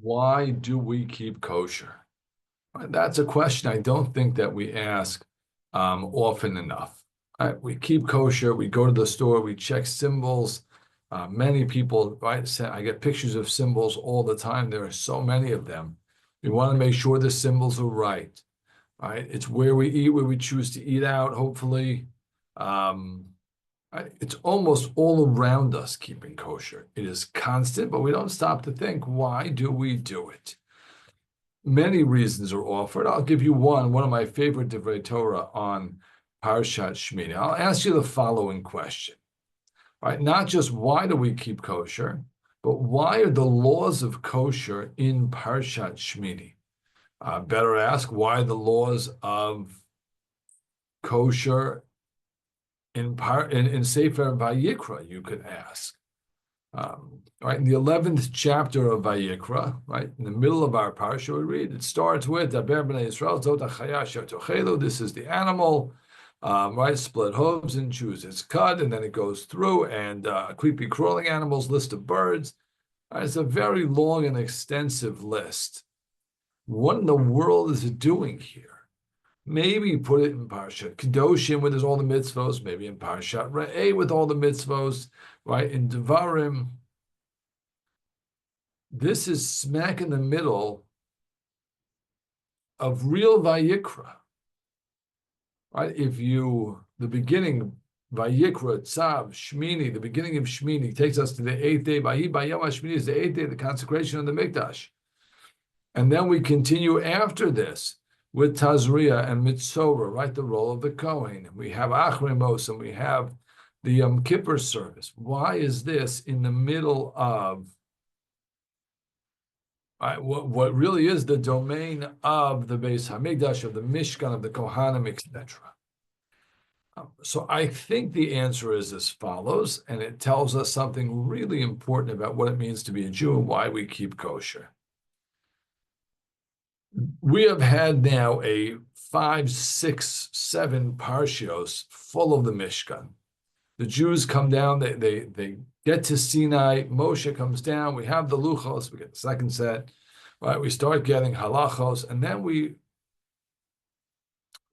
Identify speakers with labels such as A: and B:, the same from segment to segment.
A: Why do we keep kosher? That's a question I don't think that we ask often enough. We keep kosher. We go to the store. We check symbols. Many people, right? I get pictures of symbols all the time. There are so many of them. We want to make sure the symbols are right. Right? It's where we eat, where we choose to eat out. Hopefully, um, it's almost all around us keeping kosher. It is constant, but we don't stop to think, why do we do it? Many reasons are offered. I'll give you one of my favorite Divrei Torah on Parshat Shmini. I'll ask you the following question, right? Not just why do we keep kosher, but why are the laws of kosher in Parshat Shmini? Better ask, why the laws of kosher in Sefer Vayikra, you could ask. Right in the 11th chapter of Vayikra, right in the middle of our parsha, we read it starts with Daber b'nei Yisrael zot hachaya asher tochelu. This is the animal, right? Split hooves and chews its cud, and then it goes through and creepy crawling animals, list of birds. It's a very long and extensive list. What in the world is it doing here? Maybe put it in Parshat Kedoshim, where there's all the mitzvos. Maybe in Parshat Re'eh with all the mitzvos, right? In Devarim. This is smack in the middle of real Vayikra, right? The beginning, Vayikra, Tzav, Shmini, the beginning of Shmini takes us to the 8th day. Vayi Bayom Shmini is the 8th day, the consecration of the Mikdash. And then we continue after this with Tazria and Mitzorah, right? The role of the Kohen. We have Achrimos and we have the Yom Kippur service. Why is this in the middle of what really is the domain of the Beis Hamikdash, of the Mishkan, of the Kohanim, etc.? So I think the answer is as follows, and it tells us something really important about what it means to be a Jew and why we keep kosher. We have had now a 5, 6, 7 parshios full of the Mishkan. The Jews come down, they get to Sinai, Moshe comes down, we have the Luchos, we get the second set, right? We start getting halachos, and then we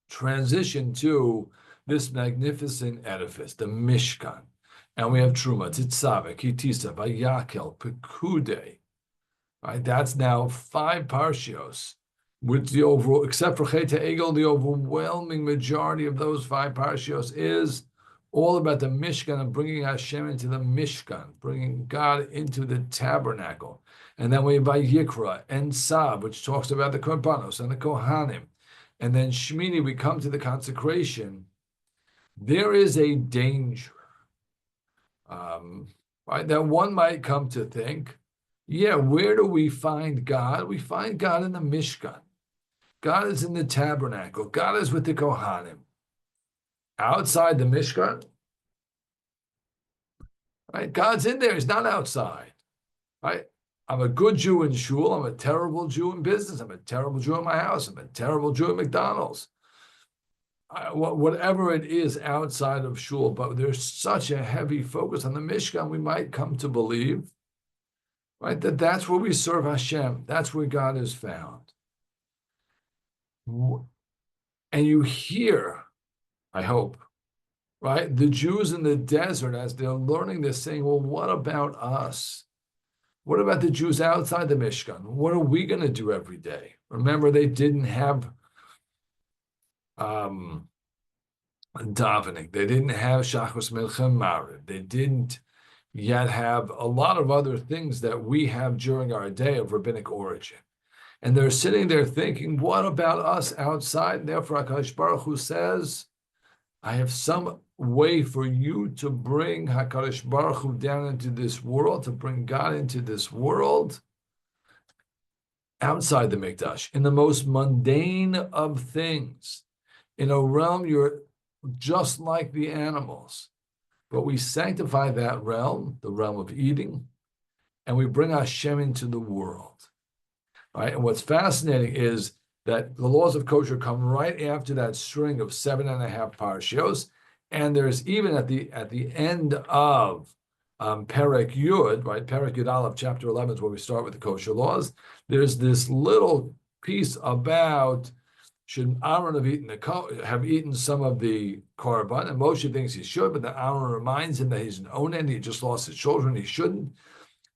A: transition to this magnificent edifice, the Mishkan. And we have Truma, Titzaveh, Kitisa, Vayakel, Pekude, right? That's now 5 parshios. With the overall, except for Chet Egel, the overwhelming majority of those 5 parshios is all about the Mishkan and bringing Hashem into the Mishkan, bringing God into the tabernacle. And then we have Vayikra and Tzav, which talks about the Korbanos and the Kohanim. And then Shmini, we come to the consecration. There is a danger, right, that one might come to think, yeah, where do we find God? We find God in the Mishkan. God is in the tabernacle. God is with the Kohanim. Outside the Mishkan, right? God's in there. He's not outside, right? I'm a good Jew in shul. I'm a terrible Jew in business. I'm a terrible Jew in my house. I'm a terrible Jew at McDonald's. Whatever it is outside of shul, but there's such a heavy focus on the Mishkan, we might come to believe, right, that that's where we serve Hashem. That's where God is found. And you hear, I hope, right, the Jews in the desert, as they're learning this, saying, well, what about us? What about the Jews outside the Mishkan? What are we going to do every day? Remember, they didn't have davening. They didn't have Shachos Mincha Mariv. They didn't yet have a lot of other things that we have during our day of rabbinic origin. And they're sitting there thinking, what about us outside? And therefore, HaKadosh Baruch Hu says, I have some way for you to bring HaKadosh Baruch Hu down into this world, to bring God into this world outside the Mikdash, in the most mundane of things. In a realm, you're just like the animals. But we sanctify that realm, the realm of eating, and we bring Hashem into the world. Right? And what's fascinating is that the laws of kosher come right after that string of 7.5 parshios, and there's even at the end of Perek Yud, right? Perek Yud Aleph, chapter 11 is where we start with the kosher laws. There's this little piece about should Aaron have eaten some of the korban, and Moshe thinks he should, but then Aaron reminds him that he's an onen, he just lost his children, he shouldn't.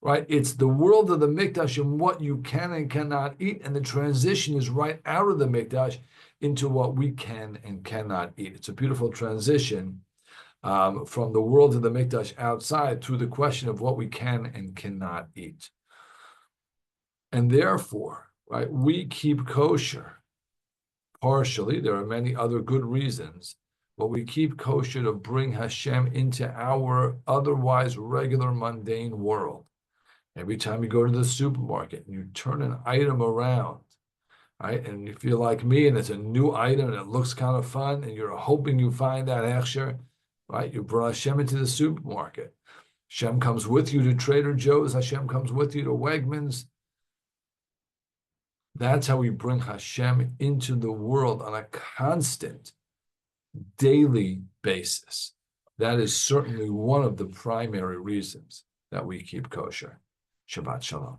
A: Right? It's the world of the mikdash and what you can and cannot eat, and the transition is right out of the mikdash into what we can and cannot eat. It's a beautiful transition from the world of the mikdash outside to the question of what we can and cannot eat. And therefore, right, we keep kosher partially. There are many other good reasons, but we keep kosher to bring Hashem into our otherwise regular mundane world. Every time you go to the supermarket and you turn an item around, right? And if you're like me and it's a new item and it looks kind of fun and you're hoping you find that hechsher, right? You brought Hashem into the supermarket. Hashem comes with you to Trader Joe's. Hashem comes with you to Wegmans. That's how we bring Hashem into the world on a constant, daily basis. That is certainly one of the primary reasons that we keep kosher. Shabbat Shalom.